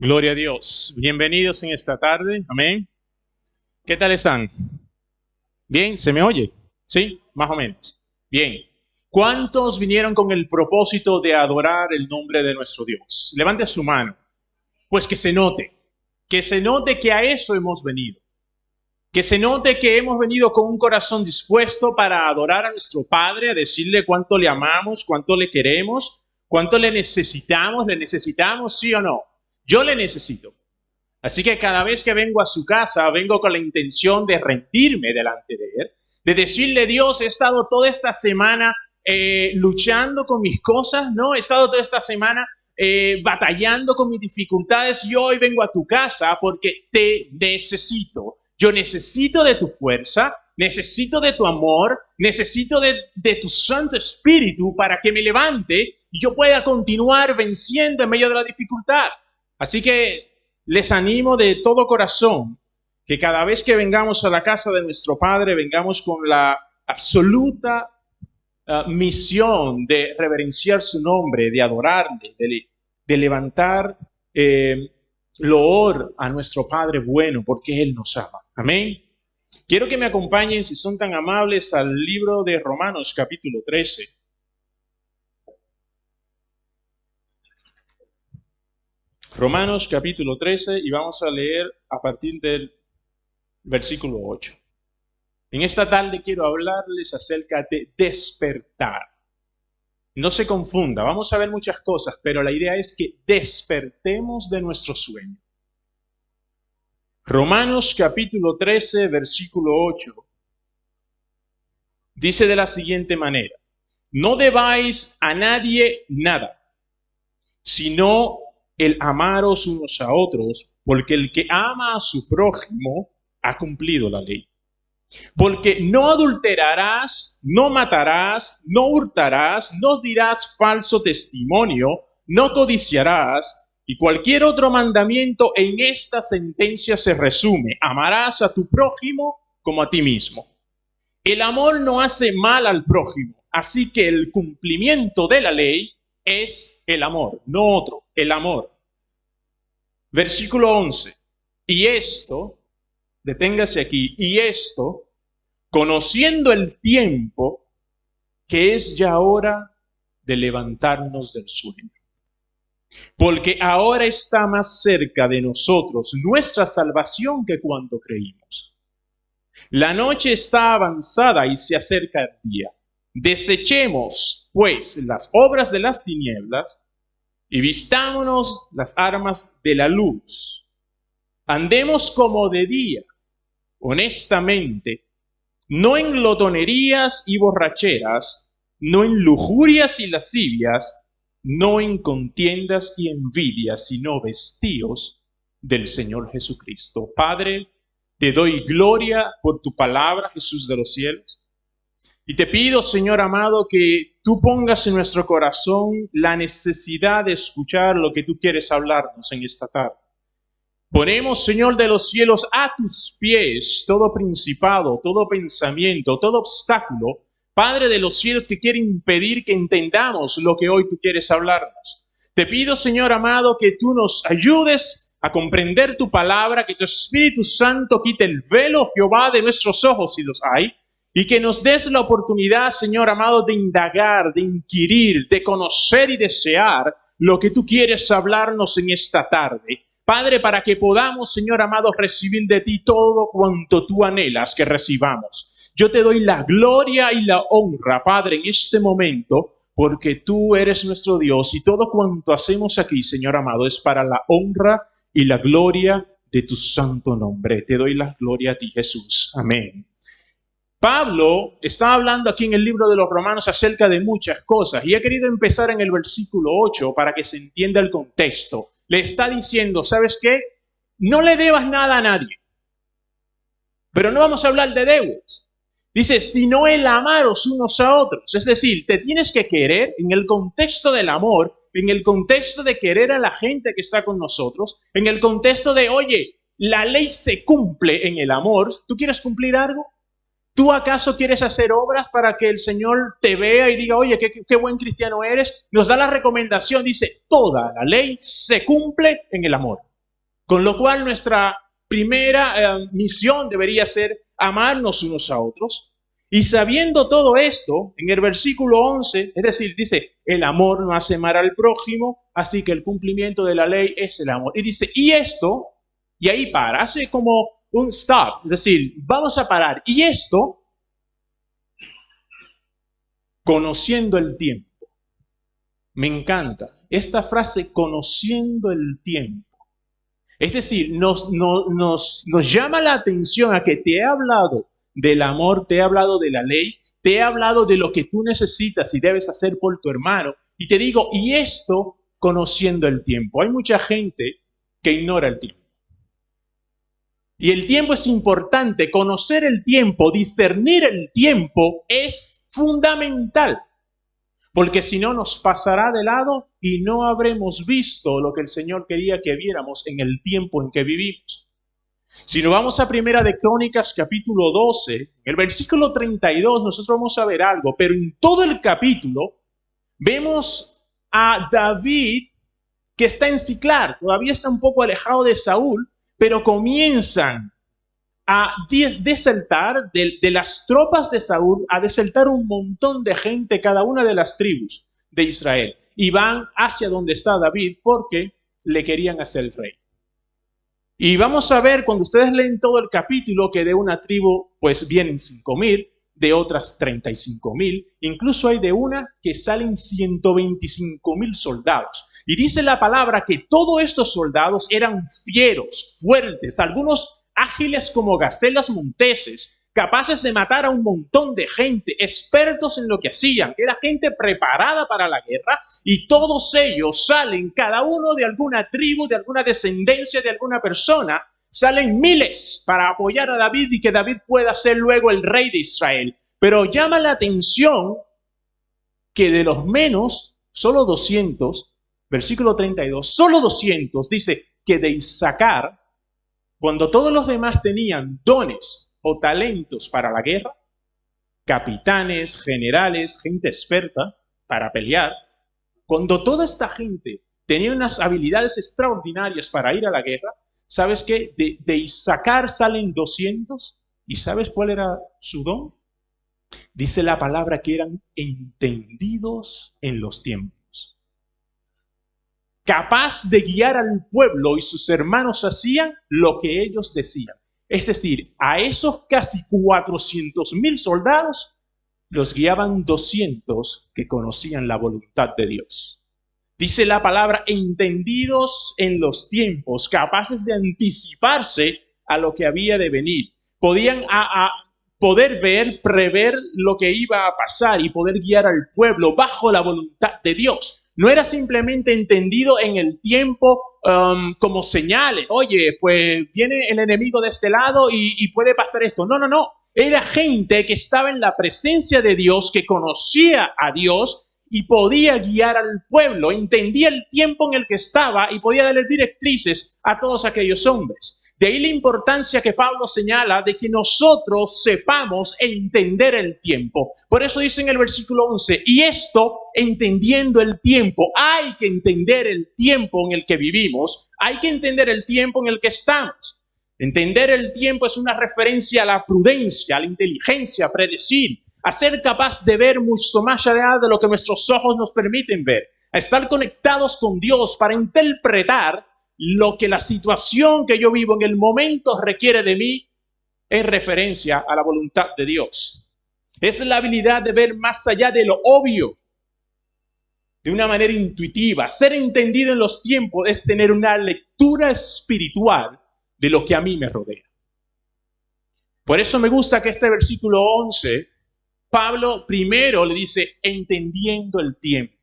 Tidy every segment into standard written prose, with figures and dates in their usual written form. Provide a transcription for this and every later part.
Gloria a Dios. Bienvenidos en esta tarde. Amén. ¿Qué tal están? ¿Bien? ¿Se me oye? ¿Sí? Más o menos. Bien. ¿Cuántos vinieron con el propósito de adorar el nombre de nuestro Dios? Levante su mano. Pues que se note que a eso hemos venido. Que se note que hemos venido con un corazón dispuesto para adorar a nuestro Padre, a decirle cuánto le amamos, cuánto le queremos, cuánto le necesitamos, sí o no. Yo le necesito. Así que cada vez que vengo a su casa, vengo con la intención de rendirme delante de él, de decirle, Dios, he estado toda esta semana luchando con mis cosas, ¿no? He estado toda esta semana batallando con mis dificultades y hoy vengo a tu casa porque te necesito. Yo necesito de tu fuerza, necesito de tu amor, necesito de tu Santo Espíritu para que me levante y yo pueda continuar venciendo en medio de la dificultad. Así que les animo de todo corazón que cada vez que vengamos a la casa de nuestro Padre, vengamos con la absoluta misión de reverenciar su nombre, de adorarle, de levantar loor a nuestro Padre bueno, porque Él nos ama. Amén. Quiero que me acompañen, si son tan amables, al libro de Romanos capítulo 13. Romanos capítulo 13 y vamos a leer a partir del versículo 8. En esta tarde quiero hablarles acerca de despertar. No se confunda, vamos a ver muchas cosas, pero la idea es que despertemos de nuestro sueño. Romanos capítulo 13, versículo 8, dice de la siguiente manera: no debáis a nadie nada, sino el amaros unos a otros, porque el que ama a su prójimo ha cumplido la ley. Porque no adulterarás, no matarás, no hurtarás, no dirás falso testimonio, no codiciarás, y cualquier otro mandamiento en esta sentencia se resume: amarás a tu prójimo como a ti mismo. El amor no hace mal al prójimo, así que el cumplimiento de la ley es el amor, no otro, el amor. Versículo 11. Y esto, deténgase aquí, y esto, conociendo el tiempo, que es ya hora de levantarnos del sueño. Porque ahora está más cerca de nosotros nuestra salvación que cuando creímos. La noche está avanzada y se acerca el día. Desechemos, pues, las obras de las tinieblas y vistámonos las armas de la luz. Andemos como de día, honestamente, no en glotonerías y borracheras, no en lujurias y lascivias, no en contiendas y envidias, sino vestíos del Señor Jesucristo. Padre, te doy gloria por tu palabra, Jesús de los cielos. Y te pido, Señor amado, que tú pongas en nuestro corazón la necesidad de escuchar lo que tú quieres hablarnos en esta tarde. Ponemos, Señor de los cielos, a tus pies todo principado, todo pensamiento, todo obstáculo, Padre de los cielos, que quiere impedir que entendamos lo que hoy tú quieres hablarnos. Te pido, Señor amado, que tú nos ayudes a comprender tu palabra, que tu Espíritu Santo quite el velo, Jehová, de nuestros ojos, si los hay, y que nos des la oportunidad, Señor amado, de indagar, de inquirir, de conocer y desear lo que tú quieres hablarnos en esta tarde. Padre, para que podamos, Señor amado, recibir de ti todo cuanto tú anhelas que recibamos. Yo te doy la gloria y la honra, Padre, en este momento, porque tú eres nuestro Dios y todo cuanto hacemos aquí, Señor amado, es para la honra y la gloria de tu santo nombre. Te doy la gloria a ti, Jesús. Amén. Pablo está hablando aquí en el libro de los Romanos acerca de muchas cosas y he querido empezar en el versículo 8 para que se entienda el contexto. Le está diciendo, ¿sabes qué? No le debas nada a nadie. Pero no vamos a hablar de deudas. Dice, sino el amaros unos a otros. Es decir, te tienes que querer en el contexto del amor, en el contexto de querer a la gente que está con nosotros, en el contexto de, oye, la ley se cumple en el amor. ¿Tú quieres cumplir algo? ¿Tú acaso quieres hacer obras para que el Señor te vea y diga, oye, qué buen cristiano eres? Nos da la recomendación, dice, toda la ley se cumple en el amor. Con lo cual nuestra primera misión debería ser amarnos unos a otros. Y sabiendo todo esto, en el versículo 11, es decir, dice, el amor no hace mal al prójimo, así que el cumplimiento de la ley es el amor. Y dice, y esto, y ahí para, hace como un stop, es decir, vamos a parar. Y esto, conociendo el tiempo. Me encanta esta frase, conociendo el tiempo. Es decir, nos llama la atención a que te he hablado del amor, te he hablado de la ley, te he hablado de lo que tú necesitas y debes hacer por tu hermano. Y te digo, y esto conociendo el tiempo. Hay mucha gente que ignora el tiempo. Y el tiempo es importante. Conocer el tiempo, discernir el tiempo es fundamental. Porque si no nos pasará de lado y no habremos visto lo que el Señor quería que viéramos en el tiempo en que vivimos. Si nos vamos a Primera de Crónicas, capítulo 12, en el versículo 32, nosotros vamos a ver algo, pero en todo el capítulo vemos a David que está en Siclar, todavía está un poco alejado de Saúl, pero comienzan a desertar de las tropas de Saúl, a desertar un montón de gente, cada una de las tribus de Israel. Y van hacia donde está David porque le querían hacer el rey. Y vamos a ver, cuando ustedes leen todo el capítulo, que de una tribu pues vienen 5,000, de otras 35,000, incluso hay de una que salen 125,000 soldados. Y dice la palabra que todos estos soldados eran fieros, fuertes, algunos ágiles como gacelas monteses, capaces de matar a un montón de gente, expertos en lo que hacían, era gente preparada para la guerra, y todos ellos salen, cada uno de alguna tribu, de alguna descendencia, de alguna persona, salen miles para apoyar a David y que David pueda ser luego el rey de Israel. Pero llama la atención que de los menos, solo 200, versículo 32, solo 200, dice que de Isaacar, cuando todos los demás tenían dones o talentos para la guerra, capitanes, generales, gente experta para pelear, cuando toda esta gente tenía unas habilidades extraordinarias para ir a la guerra, ¿sabes qué? De Isaacar salen 200, ¿y sabes cuál era su don? Dice la palabra que eran entendidos en los tiempos. Capaz de guiar al pueblo, y sus hermanos hacían lo que ellos decían. Es decir, a esos casi 400,000 soldados los guiaban 200 que conocían la voluntad de Dios. Dice la palabra, entendidos en los tiempos, capaces de anticiparse a lo que había de venir. Podían poder ver, prever lo que iba a pasar y poder guiar al pueblo bajo la voluntad de Dios. No era simplemente entendido en el tiempo como señales. Oye, pues viene el enemigo de este lado y puede pasar esto. No, no, no. Era gente que estaba en la presencia de Dios, que conocía a Dios y podía guiar al pueblo. Entendía el tiempo en el que estaba y podía darle directrices a todos aquellos hombres. De ahí la importancia que Pablo señala de que nosotros sepamos entender el tiempo. Por eso dice en el versículo 11, y esto entendiendo el tiempo. Hay que entender el tiempo en el que vivimos. Hay que entender el tiempo en el que estamos. Entender el tiempo es una referencia a la prudencia, a la inteligencia, a predecir, a ser capaz de ver mucho más allá de lo que nuestros ojos nos permiten ver, a estar conectados con Dios para interpretar lo que la situación que yo vivo en el momento requiere de mí en referencia a la voluntad de Dios. Es la habilidad de ver más allá de lo obvio, de una manera intuitiva. Ser entendido en los tiempos es tener una lectura espiritual de lo que a mí me rodea. Por eso me gusta que este versículo 11, Pablo primero le dice, entendiendo el tiempo.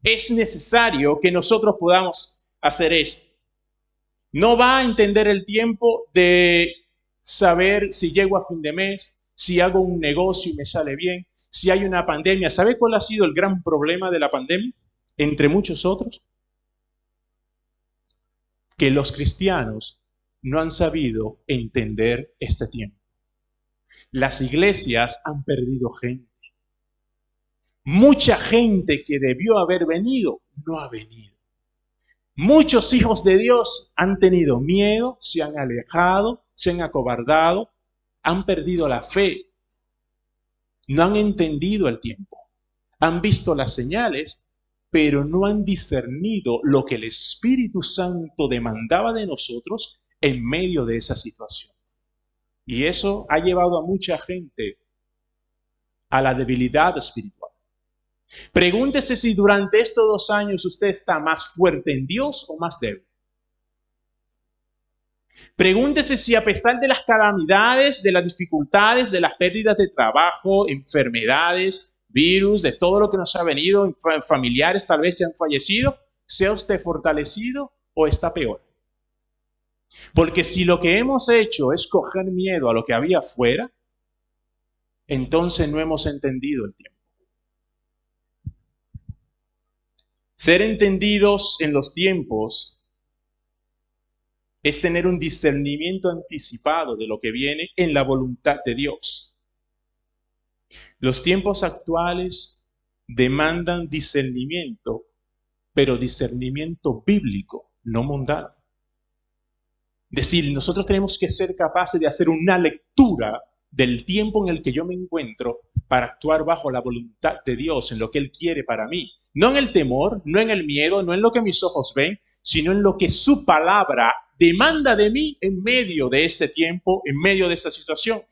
Es necesario que nosotros podamos hacer esto. No va a entender el tiempo de saber si llego a fin de mes, si hago un negocio y me sale bien, si hay una pandemia. ¿Sabe cuál ha sido el gran problema de la pandemia? Entre muchos otros. Que los cristianos no han sabido entender este tiempo. Las iglesias han perdido gente. Mucha gente que debió haber venido, no ha venido. Muchos hijos de Dios han tenido miedo, se han alejado, se han acobardado, han perdido la fe, no han entendido el tiempo, han visto las señales, pero no han discernido lo que el Espíritu Santo demandaba de nosotros en medio de esa situación. Y eso ha llevado a mucha gente a la debilidad espiritual. Pregúntese si durante estos 2 años usted está más fuerte en Dios o más débil. Pregúntese si a pesar de las calamidades, de las dificultades, de las pérdidas de trabajo, enfermedades, virus, de todo lo que nos ha venido, familiares tal vez ya han fallecido, ¿sea usted fortalecido o está peor? Porque si lo que hemos hecho es coger miedo a lo que había afuera, entonces no hemos entendido el tiempo. Ser entendidos en los tiempos es tener un discernimiento anticipado de lo que viene en la voluntad de Dios. Los tiempos actuales demandan discernimiento, pero discernimiento bíblico, no mundano. Es decir, nosotros tenemos que ser capaces de hacer una lectura del tiempo en el que yo me encuentro para actuar bajo la voluntad de Dios, en lo que Él quiere para mí. No en el temor, no en el miedo, no en lo que mis ojos ven, sino en lo que su palabra demanda de mí en medio de este tiempo, en medio de esta situación.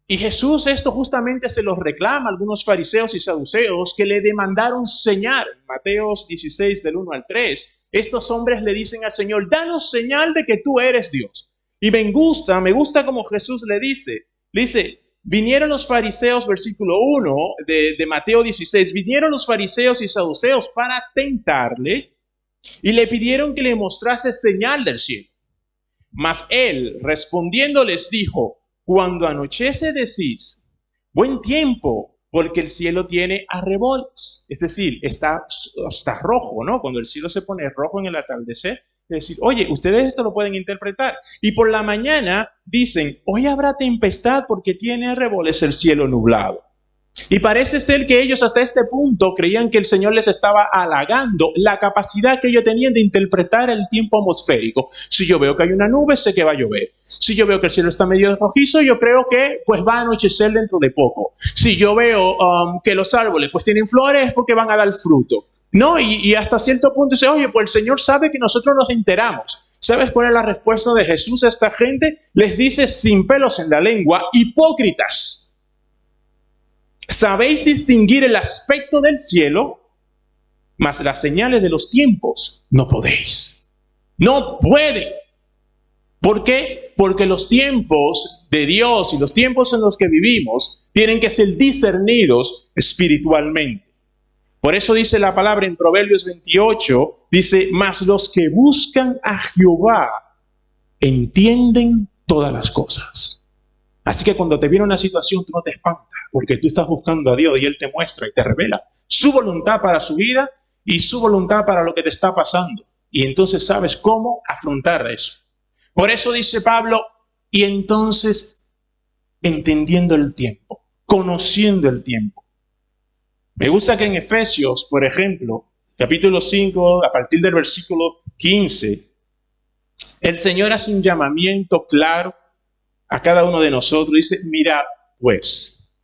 Y Jesús esto justamente se los reclama a algunos fariseos y saduceos que le demandaron señal. Mateo 16 del 1 al 3. Estos hombres le dicen al Señor, danos señal de que tú eres Dios. Y me gusta como Jesús le dice, vinieron los fariseos, versículo 1 de Mateo 16, vinieron los fariseos y saduceos para tentarle y le pidieron que le mostrase señal del cielo. Mas él respondiendo les dijo, cuando anochece decís, buen tiempo, porque el cielo tiene arreboles. Es decir, está rojo, ¿no? Cuando el cielo se pone rojo en el atardecer, es decir, oye, ustedes esto lo pueden interpretar. Y por la mañana dicen, hoy habrá tempestad porque tiene arreboles el cielo nublado. Y parece ser que ellos hasta este punto creían que el Señor les estaba halagando la capacidad que ellos tenían de interpretar el tiempo atmosférico. Si yo veo que hay una nube, sé que va a llover. Si yo veo que el cielo está medio rojizo, yo creo que pues va a anochecer dentro de poco. Si yo veo que los árboles pues tienen flores, es porque van a dar fruto. No, y hasta cierto punto dice, oye, pues el Señor sabe que nosotros nos enteramos. ¿Sabes cuál es la respuesta de Jesús a esta gente? Les dice sin pelos en la lengua, hipócritas. Sabéis distinguir el aspecto del cielo, mas las señales de los tiempos no podéis. No pueden. ¿Por qué? Porque los tiempos de Dios y los tiempos en los que vivimos tienen que ser discernidos espiritualmente. Por eso dice la palabra en Proverbios 28, dice, mas los que buscan a Jehová entienden todas las cosas. Así que cuando te viene una situación, tú no te espantas, porque tú estás buscando a Dios y Él te muestra y te revela su voluntad para su vida y su voluntad para lo que te está pasando. Y entonces sabes cómo afrontar eso. Por eso dice Pablo, y entonces entendiendo el tiempo, conociendo el tiempo. Me gusta que en Efesios, por ejemplo, capítulo 5, a partir del versículo 15, el Señor hace un llamamiento claro a cada uno de nosotros. Dice, mirad pues,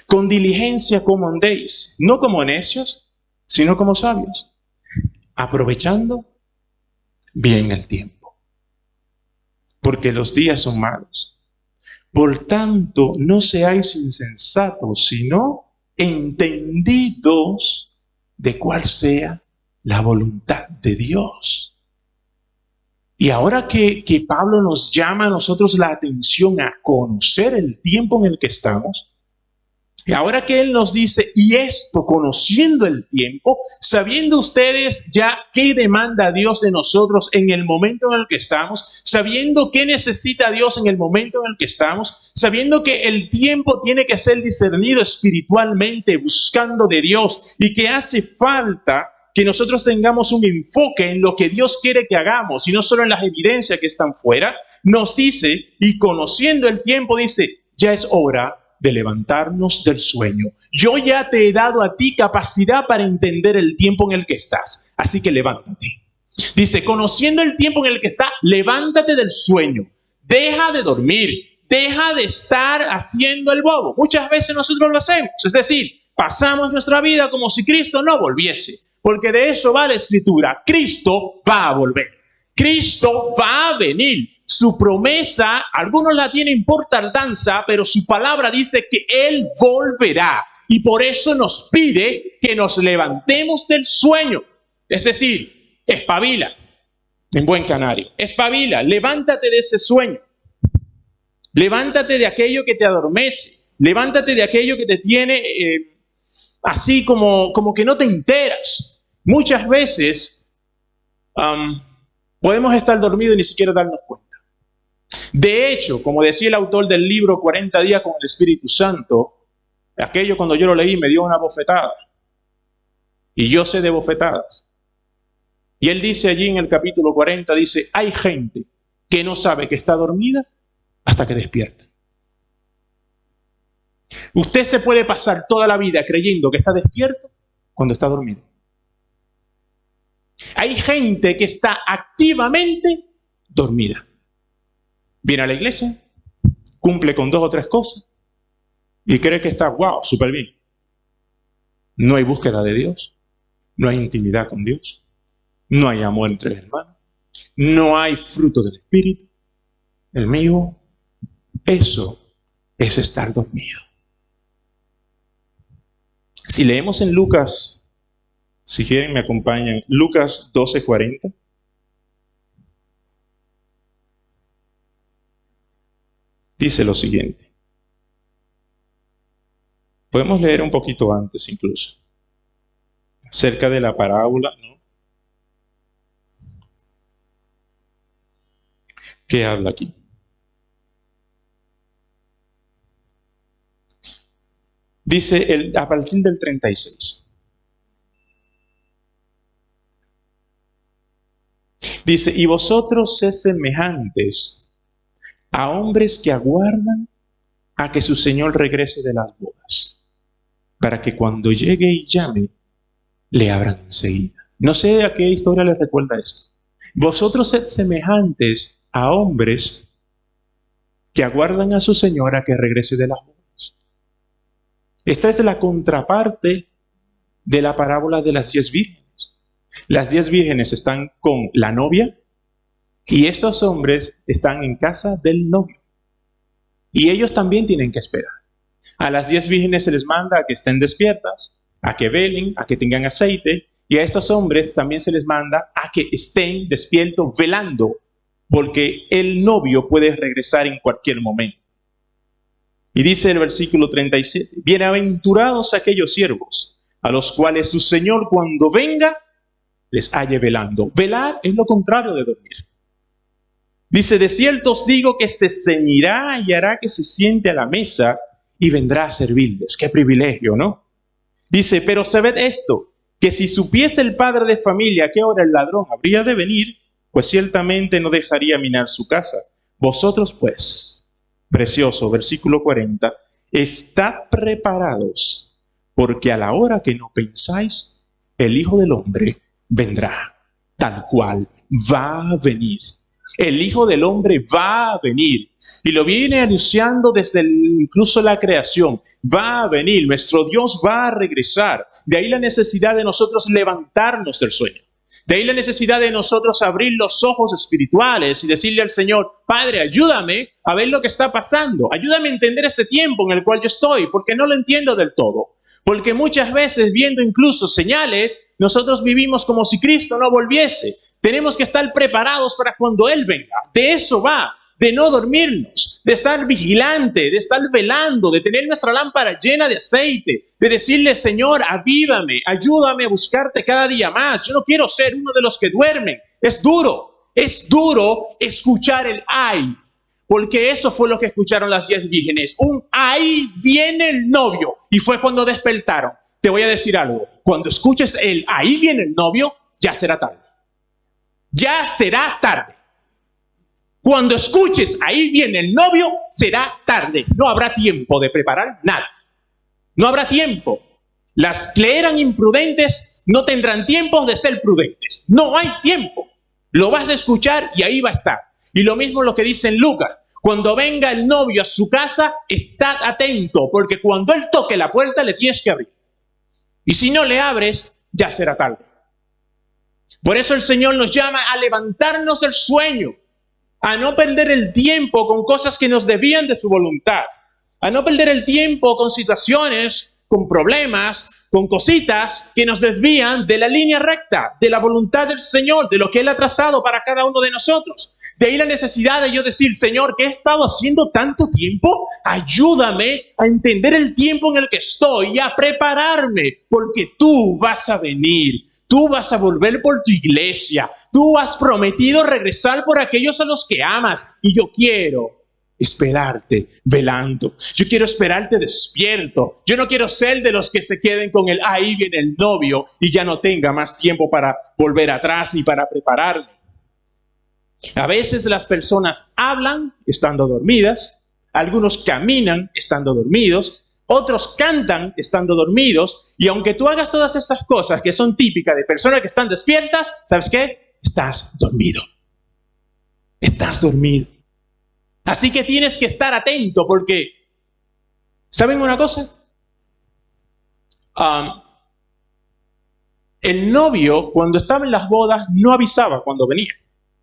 con diligencia como andéis, no como necios, sino como sabios, aprovechando bien el tiempo, porque los días son malos. Por tanto, no seáis insensatos, sino entendidos de cuál sea la voluntad de Dios. Y ahora que Pablo nos llama a nosotros la atención a conocer el tiempo en el que estamos, y ahora que Él nos dice, y esto conociendo el tiempo, sabiendo ustedes ya qué demanda Dios de nosotros en el momento en el que estamos, sabiendo qué necesita Dios en el momento en el que estamos, sabiendo que el tiempo tiene que ser discernido espiritualmente, buscando de Dios, y que hace falta que nosotros tengamos un enfoque en lo que Dios quiere que hagamos, y no solo en las evidencias que están fuera, nos dice, y conociendo el tiempo, dice, ya es hora de levantarnos del sueño. Yo ya te he dado a ti capacidad para entender el tiempo en el que estás. Así que levántate. Dice, conociendo el tiempo en el que estás, levántate del sueño. Deja de dormir. Deja de estar haciendo el bobo. Muchas veces nosotros lo hacemos. Es decir, pasamos nuestra vida como si Cristo no volviese. Porque de eso va la Escritura. Cristo va a volver. Cristo va a venir. Su promesa, algunos la tienen por tardanza, pero su palabra dice que Él volverá. Y por eso nos pide que nos levantemos del sueño. Es decir, espabila, en buen canario. Espabila, levántate de ese sueño. Levántate de aquello que te adormece. Levántate de aquello que te tiene así como que no te enteras. Muchas veces podemos estar dormidos y ni siquiera darnos cuenta. De hecho, como decía el autor del libro 40 días con el Espíritu Santo, aquello cuando yo lo leí me dio una bofetada. Y yo sé de bofetadas. Y él dice allí en el capítulo 40, dice, hay gente que no sabe que está dormida hasta que despierta. Usted se puede pasar toda la vida creyendo que está despierto cuando está dormido. Hay gente que está activamente dormida. Viene a la iglesia, cumple con 2 o 3 cosas y cree que está, wow, súper bien. No hay búsqueda de Dios, no hay intimidad con Dios, no hay amor entre hermanos, no hay fruto del Espíritu. El mío, eso es estar dormido. Si leemos en Lucas, si quieren me acompañan, Lucas 12:40. Dice lo siguiente. Podemos leer un poquito antes incluso. Acerca de la parábola, ¿no? ¿Qué habla aquí? Dice a partir del 36. Dice, y vosotros sed semejantes a hombres que aguardan a que su Señor regrese de las bodas, para que cuando llegue y llame, le abran enseguida. No sé a qué historia les recuerda esto. Vosotros sed semejantes a hombres que aguardan a su Señor a que regrese de las bodas. Esta es la contraparte de la parábola de las 10 vírgenes. Las 10 vírgenes están con la novia y estos hombres están en casa del novio. Y ellos también tienen que esperar. A las 10 vírgenes se les manda a que estén despiertas, a que velen, a que tengan aceite. Y a estos hombres también se les manda a que estén despiertos velando, porque el novio puede regresar en cualquier momento. Y dice el versículo 37, bienaventurados aquellos siervos, a los cuales su Señor cuando venga, les halle velando. Velar es lo contrario de dormir. Dice, de cierto os digo que se ceñirá y hará que se siente a la mesa y vendrá a servirles. Qué privilegio, ¿no? Dice, pero sabed esto, que si supiese el padre de familia a qué hora el ladrón habría de venir, pues ciertamente no dejaría minar su casa. Vosotros pues, precioso, versículo 40, estad preparados, porque a la hora que no pensáis, el Hijo del Hombre vendrá, tal cual va a venir. El Hijo del Hombre va a venir. Y lo viene anunciando desde incluso la creación. Va a venir, nuestro Dios va a regresar. De ahí la necesidad de nosotros levantarnos del sueño. De ahí la necesidad de nosotros abrir los ojos espirituales y decirle al Señor, Padre, ayúdame a ver lo que está pasando. Ayúdame a entender este tiempo en el cual yo estoy, porque no lo entiendo del todo. Porque muchas veces, viendo incluso señales, nosotros vivimos como si Cristo no volviese. Tenemos que estar preparados para cuando Él venga. De eso va, de no dormirnos, de estar vigilante, de estar velando, de tener nuestra lámpara llena de aceite, de decirle, Señor, avívame, ayúdame a buscarte cada día más. Yo no quiero ser uno de los que duermen. Es duro escuchar el ay, porque eso fue lo que escucharon las 10 vírgenes. Un ahí viene el novio. Y fue cuando despertaron. Te voy a decir algo. Cuando escuches el ahí viene el novio, ya será tarde. Ya será tarde. Cuando escuches, ahí viene el novio, será tarde. No habrá tiempo de preparar nada. No habrá tiempo. Las que eran imprudentes no tendrán tiempo de ser prudentes. No hay tiempo. Lo vas a escuchar y ahí va a estar. Y lo mismo lo que dice en Lucas. Cuando venga el novio a su casa, estad atento, porque cuando él toque la puerta le tienes que abrir. Y si no le abres, ya será tarde. Por eso el Señor nos llama a levantarnos del sueño, a no perder el tiempo con cosas que nos desvían de su voluntad, a no perder el tiempo con situaciones, con problemas, con cositas que nos desvían de la línea recta, de la voluntad del Señor, de lo que Él ha trazado para cada uno de nosotros. De ahí la necesidad de yo decir, Señor, ¿qué he estado haciendo tanto tiempo? Ayúdame a entender el tiempo en el que estoy y a prepararme, porque tú vas a venir. Tú vas a volver por tu iglesia. Tú has prometido regresar por aquellos a los que amas. Y yo quiero esperarte velando. Yo quiero esperarte despierto. Yo no quiero ser de los que se queden con el ahí viene el novio y ya no tenga más tiempo para volver atrás ni para prepararme. A veces las personas hablan estando dormidas. Algunos caminan estando dormidos. Otros cantan estando dormidos, y aunque tú hagas todas esas cosas que son típicas de personas que están despiertas, ¿sabes qué? Estás dormido. Estás dormido. Así que tienes que estar atento porque, ¿saben una cosa? El novio, cuando estaba en las bodas, no avisaba cuando venía.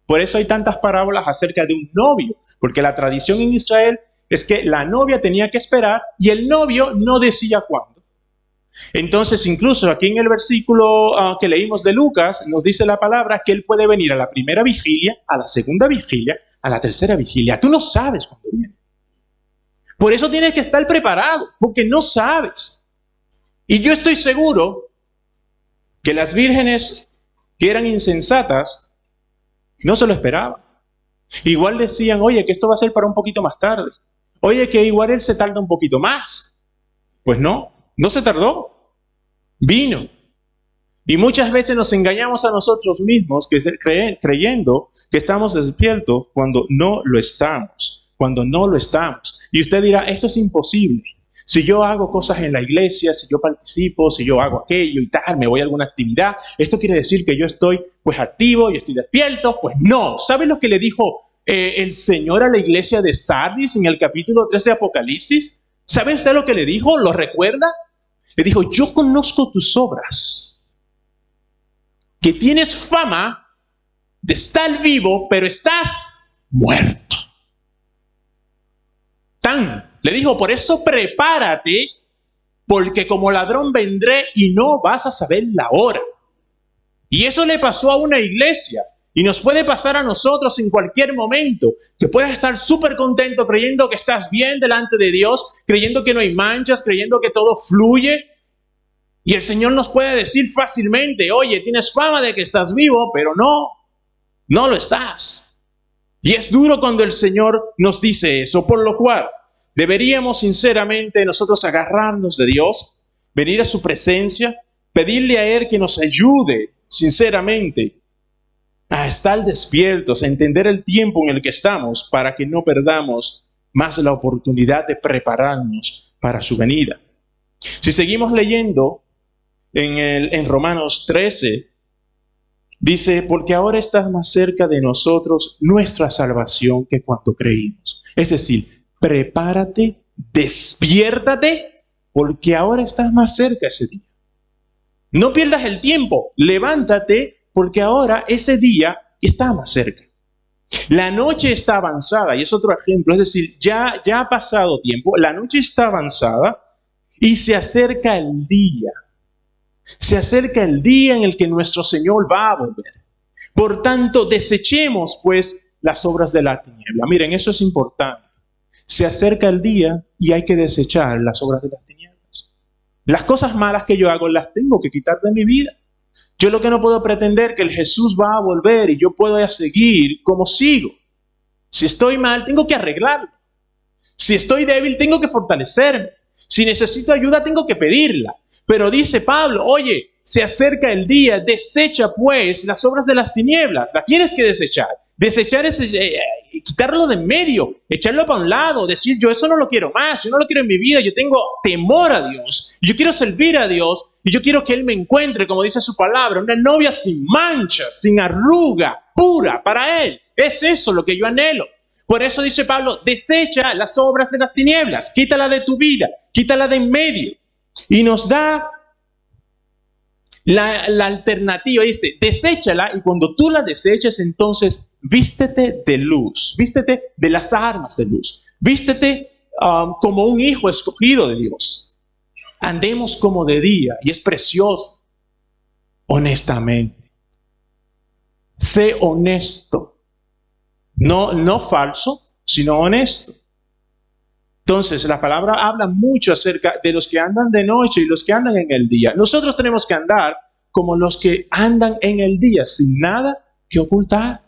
Por eso hay tantas parábolas acerca de un novio, porque la tradición en Israel es que la novia tenía que esperar y el novio no decía cuándo. Entonces, incluso aquí en el versículo que leímos de Lucas, nos dice la palabra que él puede venir a la primera vigilia, a la segunda vigilia, a la tercera vigilia. Tú no sabes cuándo viene. Por eso tienes que estar preparado, porque no sabes. Y yo estoy seguro que las vírgenes que eran insensatas no se lo esperaban. Igual decían, oye, que esto va a ser para un poquito más tarde. Oye, que igual él se tarda un poquito más. Pues no se tardó. Vino. Y muchas veces nos engañamos a nosotros mismos creyendo que estamos despiertos cuando no lo estamos. Cuando no lo estamos. Y usted dirá, esto es imposible. Si yo hago cosas en la iglesia, si yo participo, si yo hago aquello y tal, me voy a alguna actividad, ¿esto quiere decir que yo estoy pues activo y estoy despierto? Pues no. ¿Sabe lo que le dijo el Señor a la iglesia de Sardis en el capítulo 3 de Apocalipsis? ¿Sabe usted lo que le dijo? ¿Lo recuerda? Le dijo, yo conozco tus obras, que tienes fama de estar vivo, pero estás muerto. Le dijo, por eso prepárate, porque como ladrón vendré y no vas a saber la hora. Y eso le pasó a una iglesia. Y nos puede pasar a nosotros en cualquier momento, que puedas estar súper contento creyendo que estás bien delante de Dios, creyendo que no hay manchas, creyendo que todo fluye. Y el Señor nos puede decir fácilmente, oye, tienes fama de que estás vivo, pero no lo estás. Y es duro cuando el Señor nos dice eso, por lo cual deberíamos sinceramente nosotros agarrarnos de Dios, venir a su presencia, pedirle a Él que nos ayude sinceramente a estar despiertos, a entender el tiempo en el que estamos para que no perdamos más la oportunidad de prepararnos para su venida. Si seguimos leyendo en Romanos 13, dice, porque ahora está más cerca de nosotros nuestra salvación que cuando creímos. Es decir, prepárate, despiértate, porque ahora estás más cerca ese día. No pierdas el tiempo, levántate, porque ahora ese día está más cerca. La noche está avanzada, y es otro ejemplo, es decir, ya ha pasado tiempo, la noche está avanzada y se acerca el día. Se acerca el día en el que nuestro Señor va a volver. Por tanto, desechemos pues las obras de la tiniebla. Miren, eso es importante. Se acerca el día y hay que desechar las obras de las tinieblas. Las cosas malas que yo hago las tengo que quitar de mi vida. Yo lo que no puedo pretender que el Jesús va a volver y yo puedo seguir como sigo. Si estoy mal, tengo que arreglarlo. Si estoy débil, tengo que fortalecerme. Si necesito ayuda, tengo que pedirla. Pero dice Pablo, oye, se acerca el día, desecha pues las obras de las tinieblas. Las tienes que desechar. Desechar es quitarlo de en medio, echarlo para un lado, decir yo eso no lo quiero más, yo no lo quiero en mi vida, yo tengo temor a Dios, yo quiero servir a Dios y yo quiero que Él me encuentre, como dice su palabra, una novia sin manchas, sin arruga, pura para Él. Es eso lo que yo anhelo. Por eso dice Pablo, desecha las obras de las tinieblas, quítala de tu vida, quítala de en medio. Y nos da la alternativa, dice, deséchala, y cuando tú la deseches, entonces vístete de luz, vístete de las armas de luz, vístete como un hijo escogido de Dios. Andemos como de día, y es precioso, honestamente. Sé honesto, no falso, sino honesto. Entonces, la palabra habla mucho acerca de los que andan de noche y los que andan en el día. Nosotros tenemos que andar como los que andan en el día, sin nada que ocultar.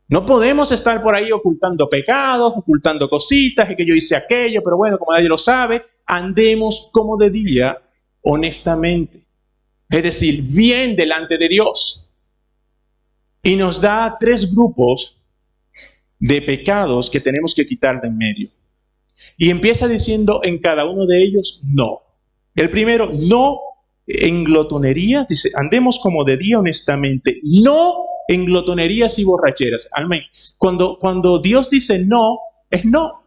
No podemos estar por ahí ocultando pecados, ocultando cositas, y que yo hice aquello, pero bueno, como nadie lo sabe, andemos como de día, honestamente. Es decir, bien delante de Dios. Y nos da 3 grupos de pecados que tenemos que quitar de en medio. Y empieza diciendo en cada uno de ellos, no. El primero, no en glotonería. Dice, andemos como de día honestamente. No en glotonerías y borracheras. Amén. Cuando Dios dice no, es no.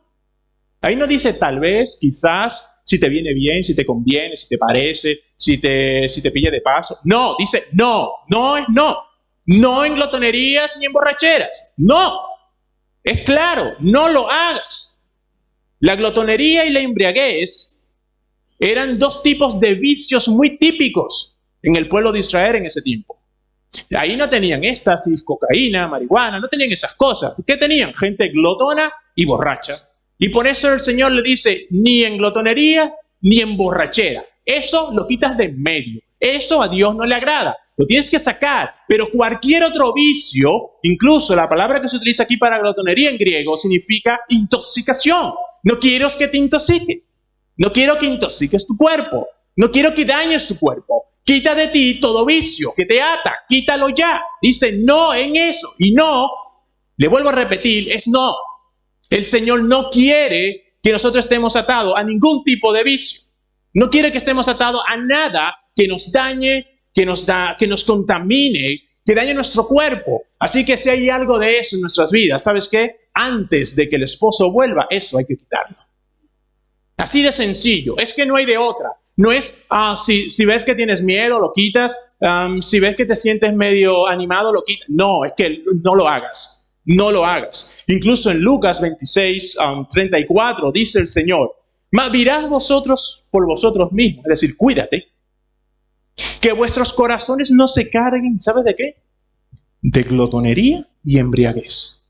Ahí no dice tal vez, quizás, si te viene bien, si te conviene, si te parece, si te pilla de paso. No, dice no. No es no. No en glotonerías ni en borracheras. No. Es claro, no lo hagas. La glotonería y la embriaguez eran 2 tipos de vicios muy típicos en el pueblo de Israel en ese tiempo. Ahí no tenían éxtasis, cocaína, marihuana, no tenían esas cosas. ¿Qué tenían? Gente glotona y borracha. Y por eso el Señor le dice, ni en glotonería ni en borrachera. Eso lo quitas de en medio. Eso a Dios no le agrada. Lo tienes que sacar. Pero cualquier otro vicio, incluso la palabra que se utiliza aquí para glotonería en griego, significa intoxicación. No quiero que te intoxique. No quiero que intoxiques tu cuerpo. No quiero que dañes tu cuerpo. Quita de ti todo vicio que te ata. Quítalo ya. Dice no en eso. Y no, le vuelvo a repetir, es no. El Señor no quiere que nosotros estemos atados a ningún tipo de vicio. No quiere que estemos atados a nada que nos dañe, que nos contamine, que dañe nuestro cuerpo. Así que si hay algo de eso en nuestras vidas, ¿sabes qué? Antes de que el esposo vuelva, eso hay que quitarlo. Así de sencillo. Es que no hay de otra. No es, si ves que tienes miedo, lo quitas. Si ves que te sientes medio animado, lo quitas. No, es que no lo hagas. No lo hagas. Incluso en Lucas 26, 34, dice el Señor, mas mirad vosotros por vosotros mismos. Es decir, cuídate. Que vuestros corazones no se carguen, ¿sabes de qué? De glotonería y embriaguez.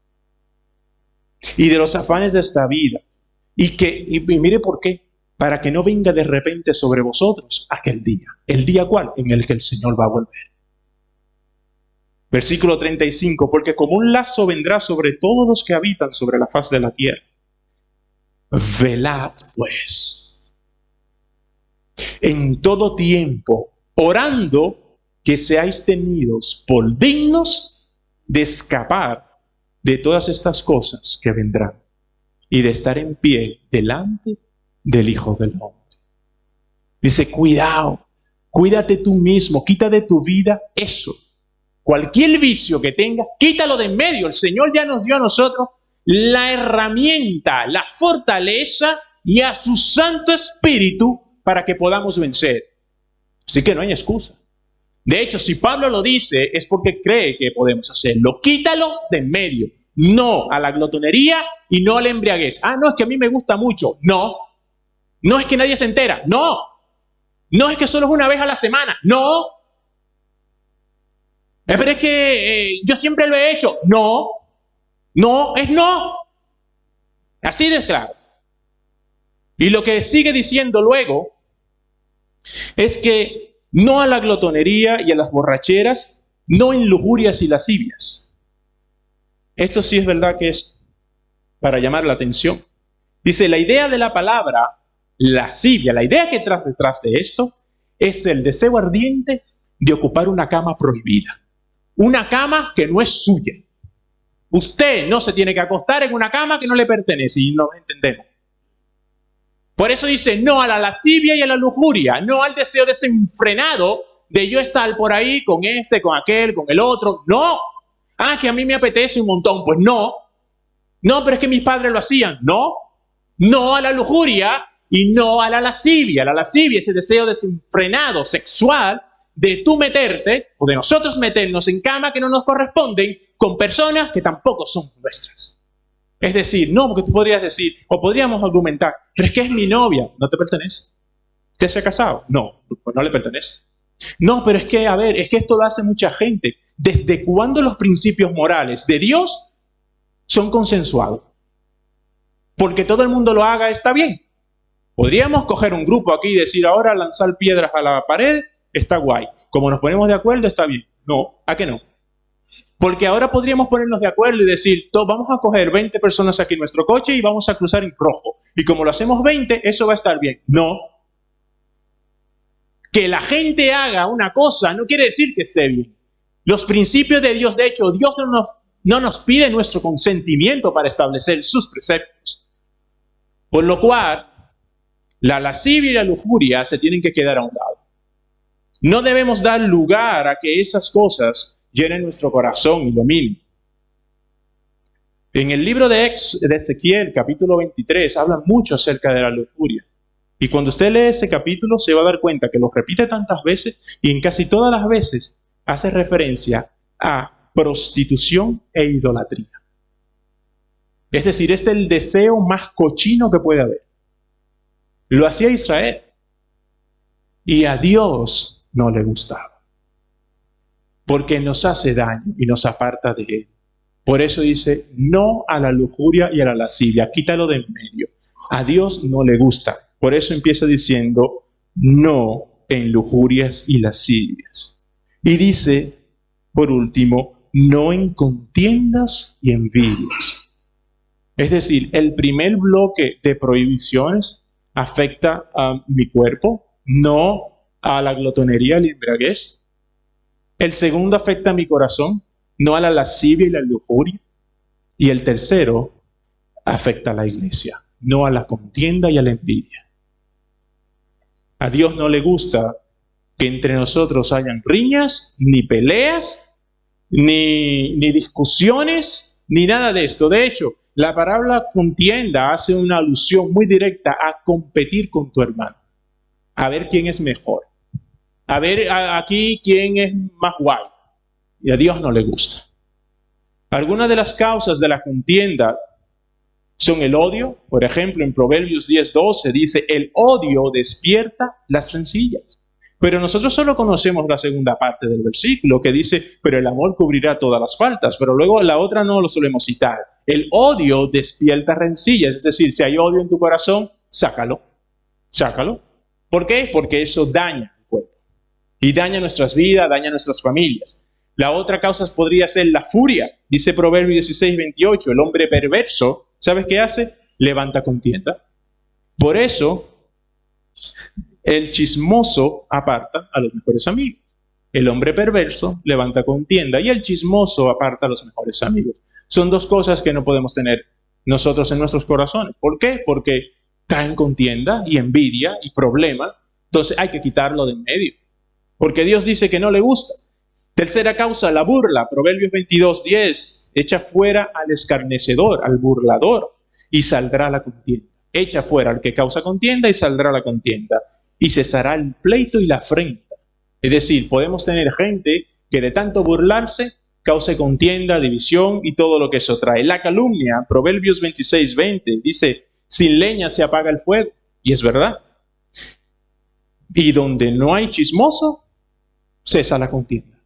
Y de los afanes de esta vida. Y mire por qué. Para que no venga de repente sobre vosotros aquel día. ¿El día cuál? En el que el Señor va a volver. Versículo 35. Porque como un lazo vendrá sobre todos los que habitan sobre la faz de la tierra. Velad pues. En todo tiempo, orando que seáis tenidos por dignos de escapar de todas estas cosas que vendrán y de estar en pie delante del Hijo del Hombre. Dice, cuidado, cuídate tú mismo, quita de tu vida eso. Cualquier vicio que tengas, quítalo de en medio. El Señor ya nos dio a nosotros la herramienta, la fortaleza y a su Santo Espíritu para que podamos vencer. Así que no hay excusa. De hecho, si Pablo lo dice, es porque cree que podemos hacerlo. Quítalo de en medio. No a la glotonería y no a la embriaguez. No, es que a mí me gusta mucho. No. No es que nadie se entera. No. No es que solo es una vez a la semana. No. Pero es que yo siempre lo he hecho. No. No es no. Así de claro. Y lo que sigue diciendo luego es que no a la glotonería y a las borracheras, no en lujurias y lascivias. Esto sí es verdad que es para llamar la atención. Dice, la idea de la palabra lascivia, la idea que detrás de esto, es el deseo ardiente de ocupar una cama prohibida. Una cama que no es suya. Usted no se tiene que acostar en una cama que no le pertenece, y nos entendemos. Por eso dice no a la lascivia y a la lujuria, no al deseo desenfrenado de yo estar por ahí con este, con aquel, con el otro. No. Que a mí me apetece un montón. Pues no. No, pero es que mis padres lo hacían. No. No a la lujuria y no a la lascivia. La lascivia es el deseo desenfrenado sexual de tú meterte, o de nosotros meternos en cama que no nos corresponden con personas que tampoco son nuestras. Es decir, no, porque tú podrías decir, o podríamos argumentar, pero es que es mi novia, no te pertenece. ¿Usted se ha casado? No, pues no le pertenece. No, pero es que, a ver, es que esto lo hace mucha gente. ¿Desde cuándo los principios morales de Dios son consensuados? Porque todo el mundo lo haga está bien. Podríamos coger un grupo aquí y decir, ahora lanzar piedras a la pared está guay. Como nos ponemos de acuerdo está bien. No, ¿a qué no? Porque ahora podríamos ponernos de acuerdo y decir, vamos a coger 20 personas aquí en nuestro coche y vamos a cruzar en rojo. Y como lo hacemos 20, eso va a estar bien. No. Que la gente haga una cosa no quiere decir que esté bien. Los principios de Dios, de hecho, Dios no nos pide nuestro consentimiento para establecer sus preceptos. Por lo cual, la lascivia y la lujuria se tienen que quedar a un lado. No debemos dar lugar a que esas cosas llenen nuestro corazón y dominen. En el libro de Ezequiel, capítulo 23, habla mucho acerca de la lujuria. Y cuando usted lee ese capítulo se va a dar cuenta que lo repite tantas veces y en casi todas las veces hace referencia a prostitución e idolatría. Es decir, es el deseo más cochino que puede haber. Lo hacía Israel y a Dios no le gustaba, porque nos hace daño y nos aparta de Él. Por eso dice, no a la lujuria y a la lascivia, quítalo de en medio. A Dios no le gusta. Por eso empieza diciendo, no en lujurias y lascivias. Y dice, por último, no en contiendas y envidias. Es decir, el primer bloque de prohibiciones afecta a mi cuerpo, no a la glotonería y la embriaguez. El segundo afecta a mi corazón, no a la lascivia y la lujuria. Y el tercero afecta a la iglesia, no a la contienda y a la envidia. A Dios no le gusta que entre nosotros hayan riñas, ni peleas, ni discusiones, ni nada de esto. De hecho, la palabra contienda hace una alusión muy directa a competir con tu hermano, a ver quién es mejor, a ver aquí quién es más guay. Y a Dios no le gusta. Algunas de las causas de la contienda son el odio. Por ejemplo, en Proverbios 10:12 dice, el odio despierta las rencillas. Pero nosotros solo conocemos la segunda parte del versículo que dice, pero el amor cubrirá todas las faltas. Pero luego la otra no lo solemos citar. El odio despierta rencillas. Es decir, si hay odio en tu corazón, sácalo. Sácalo. ¿Por qué? Porque eso daña el cuerpo. Y daña nuestras vidas, daña nuestras familias. La otra causa podría ser la furia. Dice Proverbios 16:28, el hombre perverso, ¿sabes qué hace? Levanta contienda. Por eso, el chismoso aparta a los mejores amigos. El hombre perverso levanta contienda y el chismoso aparta a los mejores amigos. Son dos cosas que no podemos tener nosotros en nuestros corazones. ¿Por qué? Porque traen contienda y envidia y problema. Entonces hay que quitarlo de en medio. Porque Dios dice que no le gusta. Tercera causa, la burla. Proverbios 22:10. Echa fuera al escarnecedor, al burlador, y saldrá la contienda. Echa fuera al que causa contienda y saldrá la contienda. Y cesará el pleito y la afrenta. Es decir, podemos tener gente que de tanto burlarse cause contienda, división y todo lo que eso trae. La calumnia, Proverbios 26:20, dice, sin leña se apaga el fuego. Y es verdad. Y donde no hay chismoso, cesa la contienda.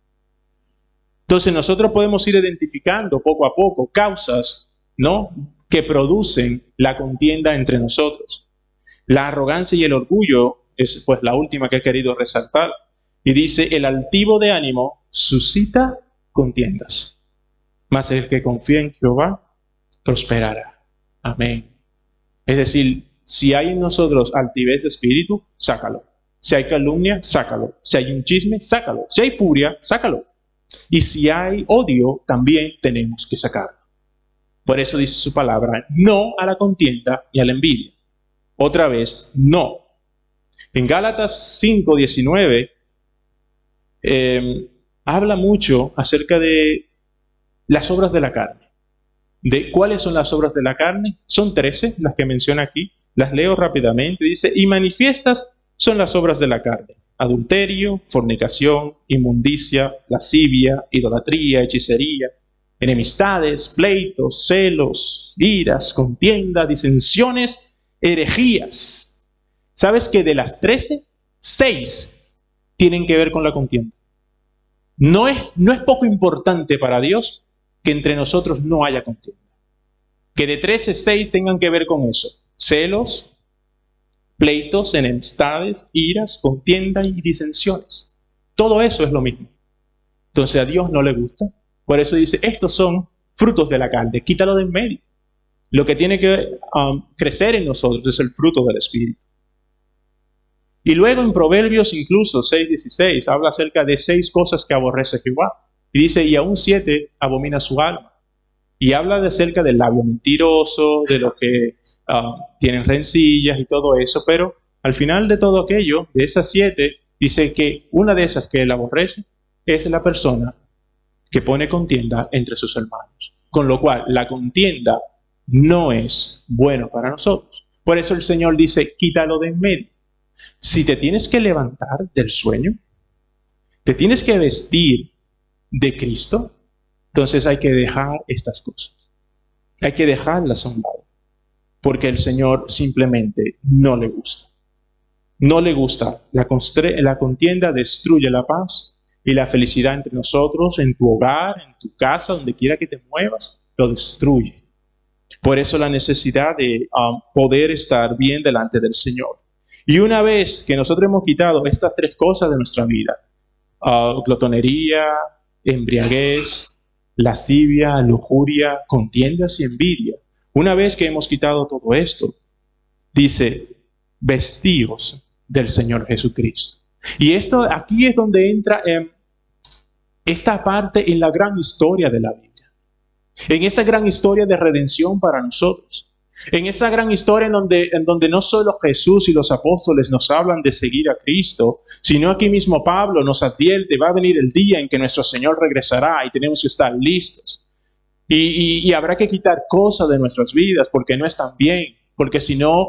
Entonces nosotros podemos ir identificando poco a poco causas, ¿no?, que producen la contienda entre nosotros. La arrogancia y el orgullo es pues la última que he querido resaltar. Y dice, el altivo de ánimo suscita contiendas, mas el que confía en Jehová prosperará. Amén. Es decir, si hay en nosotros altivez de espíritu, sácalo. Si hay calumnia, sácalo. Si hay un chisme, sácalo. Si hay furia, sácalo. Y si hay odio, también tenemos que sacarlo. Por eso dice su palabra, no a la contienda y a la envidia. Otra vez, no. En Gálatas 5:19 habla mucho acerca de las obras de la carne. ¿De cuáles son las obras de la carne? Son 13 las que menciona aquí. Las leo rápidamente. Dice, y manifiestas son las obras de la carne: adulterio, fornicación, inmundicia, lascivia, idolatría, hechicería, enemistades, pleitos, celos, iras, contienda, disensiones, herejías. ¿Sabes que de las 13, 6 tienen que ver con la contienda? No es poco importante para Dios que entre nosotros no haya contienda. Que de 13, 6 tengan que ver con eso. Celos, pleitos, enemistades, iras, contienda y disensiones. Todo eso es lo mismo. Entonces a Dios no le gusta. Por eso dice, estos son frutos de la carne, quítalo de en medio. Lo que tiene que crecer en nosotros es el fruto del Espíritu. Y luego en Proverbios incluso 6:16 habla acerca de 6 cosas que aborrece Jehová. Y dice, y aún 7 abomina su alma. Y habla acerca del labio mentiroso, de los que tienen rencillas y todo eso. Pero al final de todo aquello, de esas 7, dice que una de esas que él aborrece es la persona que pone contienda entre sus hermanos. Con lo cual, la contienda no es bueno para nosotros. Por eso el Señor dice, quítalo de en medio. Si te tienes que levantar del sueño, te tienes que vestir de Cristo, entonces hay que dejar estas cosas. Hay que dejarlas a un lado. Porque el Señor simplemente no le gusta. No le gusta. La contienda destruye la paz y la felicidad entre nosotros, en tu hogar, en tu casa, donde quiera que te muevas, lo destruye. Por eso la necesidad de poder estar bien delante del Señor. Y una vez que nosotros hemos quitado estas 3 cosas de nuestra vida, glotonería, embriaguez, lascivia, lujuria, contiendas y envidia, una vez que hemos quitado todo esto, dice, vestíos del Señor Jesucristo. Y esto aquí es donde entra esta parte en la gran historia de la Biblia. En esa gran historia de redención para nosotros. En esa gran historia en donde no solo Jesús y los apóstoles nos hablan de seguir a Cristo, sino aquí mismo Pablo nos advierte, va a venir el día en que nuestro Señor regresará y tenemos que estar listos. Y habrá que quitar cosas de nuestras vidas porque no están bien, porque si no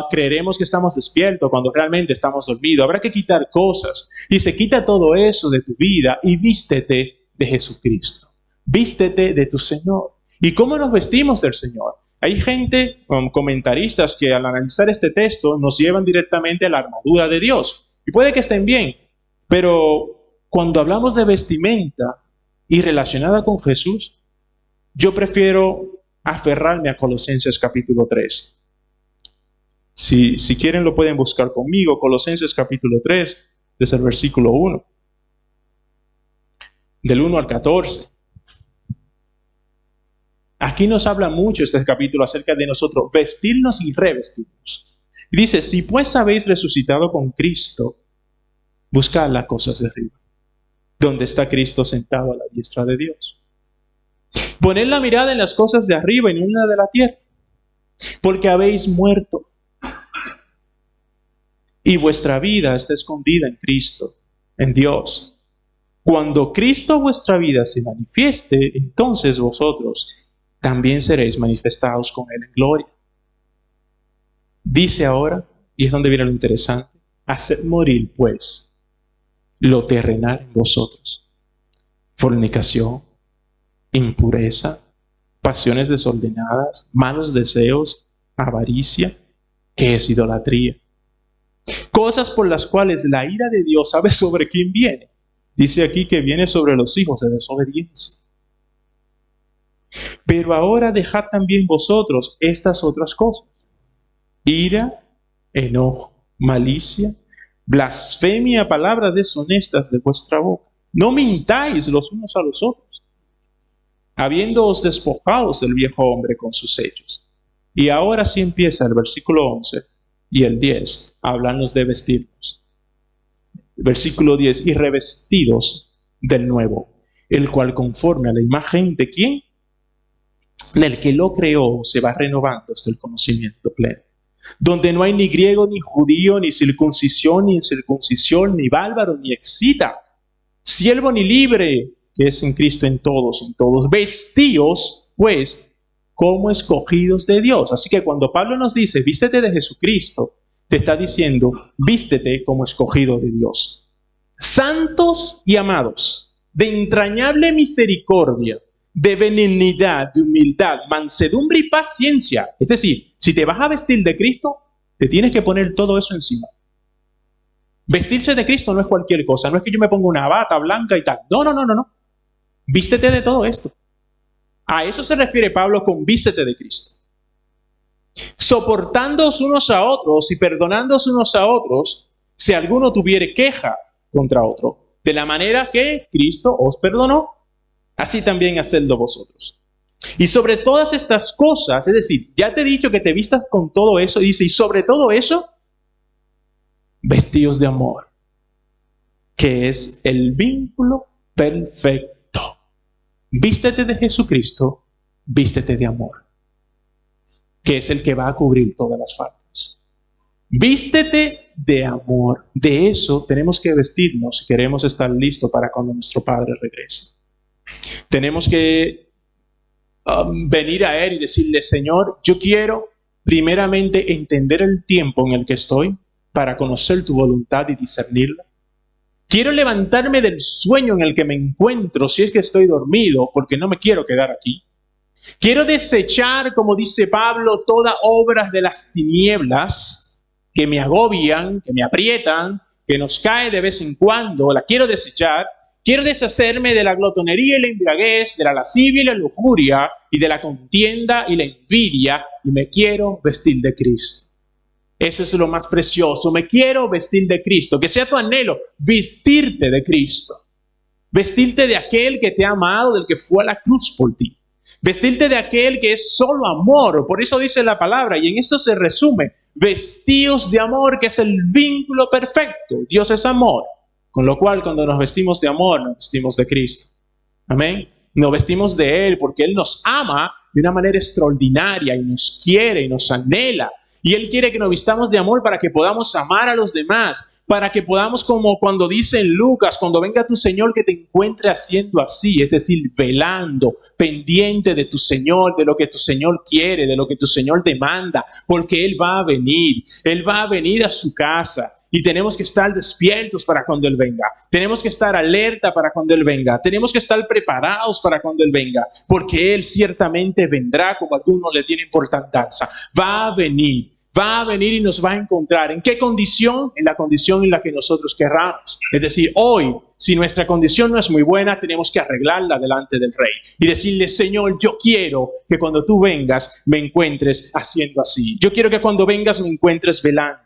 creeremos que estamos despiertos cuando realmente estamos dormidos. Habrá que quitar cosas. Y se quita todo eso de tu vida y vístete de Jesucristo. Vístete de tu Señor. ¿Y cómo nos vestimos del Señor? Hay gente, comentaristas, que al analizar este texto nos llevan directamente a la armadura de Dios. Y puede que estén bien, pero cuando hablamos de vestimenta y relacionada con Jesús, yo prefiero aferrarme a Colosenses capítulo 3. Si quieren lo pueden buscar conmigo, Colosenses capítulo 3, desde el versículo 1, del 1 al 14. Aquí nos habla mucho este capítulo acerca de nosotros vestirnos y revestirnos. Y dice, si pues habéis resucitado con Cristo, buscad las cosas de arriba, donde está Cristo sentado a la diestra de Dios. Poned la mirada en las cosas de arriba y no en la de la tierra, porque habéis muerto. Y vuestra vida está escondida en Cristo, en Dios. Cuando Cristo vuestra vida se manifieste, entonces vosotros también seréis manifestados con Él en gloria. Dice ahora, y es donde viene lo interesante, haced morir pues lo terrenal en vosotros: fornicación, impureza, pasiones desordenadas, malos deseos, avaricia, que es idolatría. Cosas por las cuales la ira de Dios sabe sobre quién viene. Dice aquí que viene sobre los hijos de desobediencia. Pero ahora dejad también vosotros estas otras cosas: ira, enojo, malicia, blasfemia, palabras deshonestas de vuestra boca. No mintáis los unos a los otros, habiéndoos despojados del viejo hombre con sus hechos. Y ahora sí empieza el versículo 11 y el 10 a hablarnos de vestirnos. Versículo 10, y revestidos del nuevo, el cual conforme a la imagen de ¿quién? Del que lo creó, se va renovando hasta el conocimiento pleno. Donde no hay ni griego, ni judío, ni circuncisión, ni incircuncisión, ni bárbaro, ni excita, siervo ni libre, que es en Cristo en todos, vestíos, pues, como escogidos de Dios. Así que cuando Pablo nos dice, vístete de Jesucristo, te está diciendo, vístete como escogido de Dios. Santos y amados, de entrañable misericordia, de benignidad, de humildad, mansedumbre y paciencia. Es decir, si te vas a vestir de Cristo, te tienes que poner todo eso encima. Vestirse de Cristo no es cualquier cosa, no es que yo me ponga una bata blanca y tal. No. Vístete de todo esto. A eso se refiere Pablo con vístete de Cristo. Soportándoos unos a otros y perdonándoos unos a otros, si alguno tuviere queja contra otro, de la manera que Cristo os perdonó, así también hacedlo vosotros. Y sobre todas estas cosas, es decir, ya te he dicho que te vistas con todo eso, y dice, y sobre todo eso, vestíos de amor, que es el vínculo perfecto. Vístete de Jesucristo, vístete de amor, que es el que va a cubrir todas las faltas. Vístete de amor. De eso tenemos que vestirnos si queremos estar listos para cuando nuestro Padre regrese. Tenemos que venir a Él y decirle, Señor, yo quiero primeramente entender el tiempo en el que estoy para conocer tu voluntad y discernirla. Quiero levantarme del sueño en el que me encuentro si es que estoy dormido, porque no me quiero quedar aquí. Quiero desechar, como dice Pablo, toda obra de las tinieblas que me agobian, que me aprietan, que nos cae de vez en cuando. La quiero desechar. Quiero deshacerme de la glotonería y la embriaguez, de la lascivia y la lujuria, y de la contienda y la envidia, y me quiero vestir de Cristo. Eso es lo más precioso. Me quiero vestir de Cristo. Que sea tu anhelo, vestirte de Cristo. Vestirte de aquel que te ha amado, del que fue a la cruz por ti. Vestirte de aquel que es solo amor. Por eso dice la palabra, y en esto se resume, vestíos de amor, que es el vínculo perfecto. Dios es amor. Con lo cual, cuando nos vestimos de amor, nos vestimos de Cristo. Amén. Nos vestimos de Él porque Él nos ama de una manera extraordinaria y nos quiere y nos anhela. Y Él quiere que nos vistamos de amor para que podamos amar a los demás, para que podamos, como cuando dice en Lucas, cuando venga tu Señor, que te encuentre haciendo así, es decir, velando, pendiente de tu Señor, de lo que tu Señor quiere, de lo que tu Señor demanda, porque Él va a venir a su casa. Y tenemos que estar despiertos para cuando Él venga. Tenemos que estar alerta para cuando Él venga. Tenemos que estar preparados para cuando Él venga. Porque Él ciertamente vendrá, como a algunos le tienen por tardanza. Va a venir y nos va a encontrar. ¿En qué condición? En la condición en la que nosotros querramos. Es decir, hoy, si nuestra condición no es muy buena, tenemos que arreglarla delante del Rey. Y decirle, Señor, yo quiero que cuando tú vengas me encuentres haciendo así. Yo quiero que cuando vengas me encuentres velando.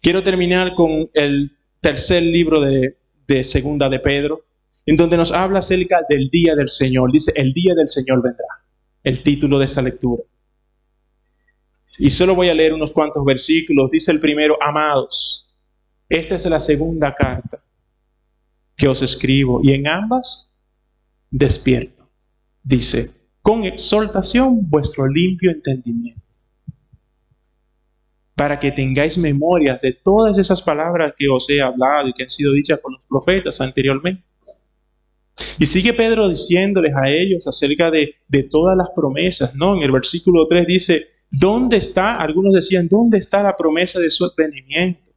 Quiero terminar con el tercer libro de Segunda de Pedro, en donde nos habla acerca del día del Señor. Dice, el día del Señor vendrá. El título de esta lectura. Y solo voy a leer unos cuantos versículos. Dice el primero, amados, esta es la segunda carta que os escribo, y en ambas despierto. Dice, con exhortación vuestro limpio entendimiento, para que tengáis memorias de todas esas palabras que os he hablado y que han sido dichas por los profetas anteriormente. Y sigue Pedro diciéndoles a ellos acerca de todas las promesas, ¿no? En el versículo 3 dice, ¿dónde está? Algunos decían, ¿dónde está la promesa de su advenimiento?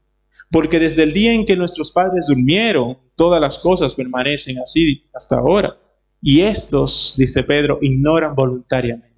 Porque desde el día en que nuestros padres durmieron, todas las cosas permanecen así hasta ahora. Y estos, dice Pedro, ignoran voluntariamente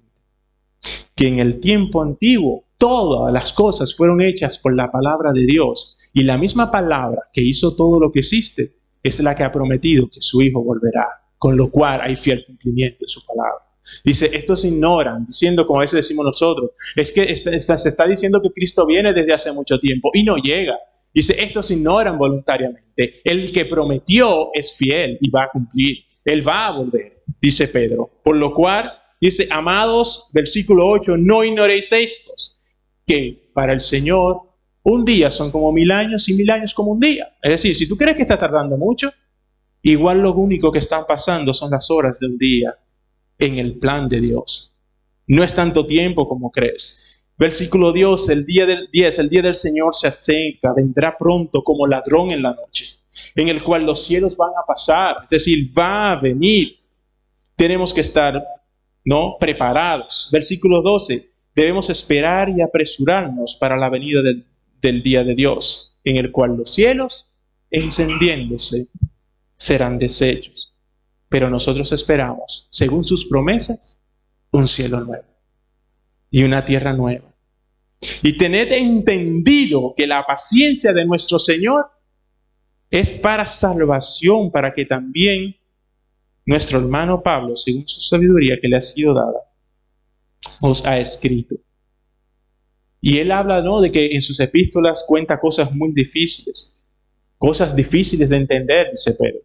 que en el tiempo antiguo todas las cosas fueron hechas por la palabra de Dios. Y la misma palabra que hizo todo lo que existe es la que ha prometido que su Hijo volverá. Con lo cual hay fiel cumplimiento de su palabra. Dice, estos ignoran, diciendo, como a veces decimos nosotros, es que se está diciendo que Cristo viene desde hace mucho tiempo y no llega. Dice, estos ignoran voluntariamente. El que prometió es fiel y va a cumplir. Él va a volver, dice Pedro. Por lo cual, dice, amados, versículo 8, no ignoréis estos, que para el Señor Un día son como 1000 años y 1000 años como un día. Es decir, si tú crees que está tardando mucho, igual lo único que están pasando son las horas del día en el plan de Dios. No es tanto tiempo como crees. Versículo 10, el día del Señor se acerca, vendrá pronto como ladrón en la noche, en el cual los cielos van a pasar, es decir, va a venir. Tenemos que estar, ¿no?, preparados. Versículo 12, debemos esperar y apresurarnos para la venida del día de Dios, en el cual los cielos, encendiéndose, serán deshechos. Pero nosotros esperamos, según sus promesas, un cielo nuevo y una tierra nueva. Y tened entendido que la paciencia de nuestro Señor es para salvación, para que también nuestro hermano Pablo, según su sabiduría que le ha sido dada, os ha escrito. Y él habla, ¿no?, de que en sus epístolas cuenta cosas muy difíciles, cosas difíciles de entender, dice Pedro.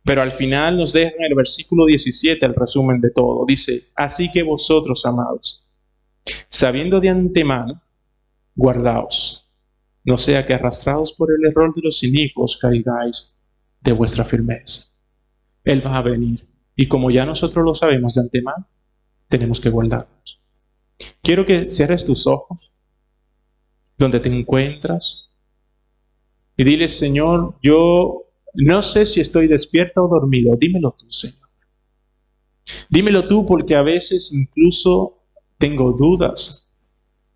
Pero al final nos deja en el versículo 17 el resumen de todo. Dice, así que vosotros, amados, sabiendo de antemano, guardaos, no sea que arrastrados por el error de los inicuos caigáis de vuestra firmeza. Él va a venir. Y como ya nosotros lo sabemos de antemano, tenemos que guardarnos. Quiero que cierres tus ojos donde te encuentras y dile, Señor, yo no sé si estoy despierto o dormido. Dímelo tú, Señor. Dímelo tú, porque a veces incluso tengo dudas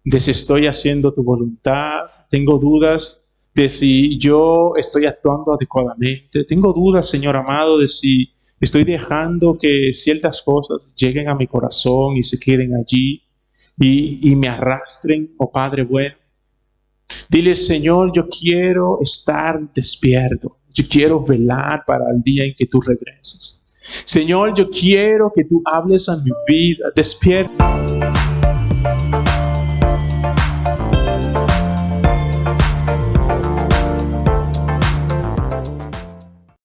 de si estoy haciendo tu voluntad. Tengo dudas de si yo estoy actuando adecuadamente. Tengo dudas, Señor amado, de si estoy dejando que ciertas cosas lleguen a mi corazón y se queden allí y me arrastren, oh Padre bueno. Dile, Señor, yo quiero estar despierto. Yo quiero velar para el día en que tú regreses. Señor, yo quiero que tú hables a mi vida. Despierta.